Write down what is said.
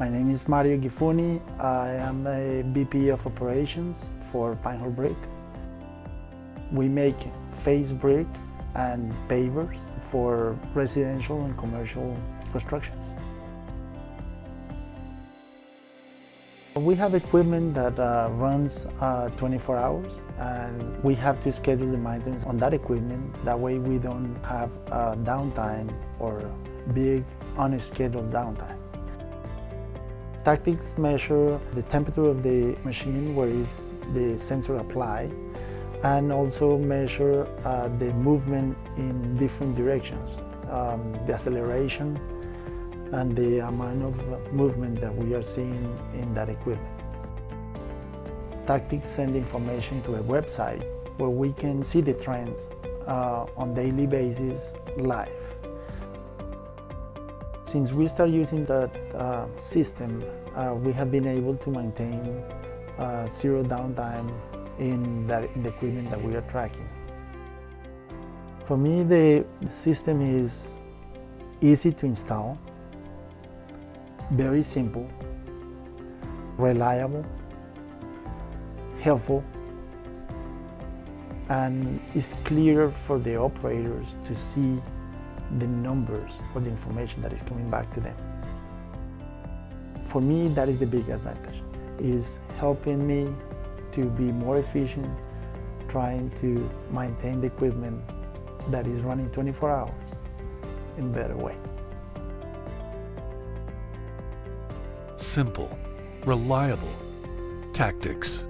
My name is Mario Gifuni. I am a VP of Operations for Pinehole Brick. We make face brick and pavers for residential and commercial constructions. We have equipment that runs 24 hours, and we have to schedule the maintenance on that equipment. That way we don't have downtime or big unscheduled downtime. Tactix measure the temperature of the machine where is the sensor applied, and also measure the movement in different directions, the acceleration and the amount of movement that we are seeing in that equipment. Tactix send information to a website where we can see the trends on daily basis live. Since we start using that system, we have been able to maintain zero downtime in the equipment that we are tracking. For me, the system is easy to install, very simple, reliable, helpful, and it's clear for the operators to see the numbers or the information that is coming back to them. For me, that is the big advantage, is helping me to be more efficient, trying to maintain the equipment that is running 24 hours in a better way. Simple, reliable, Tactix.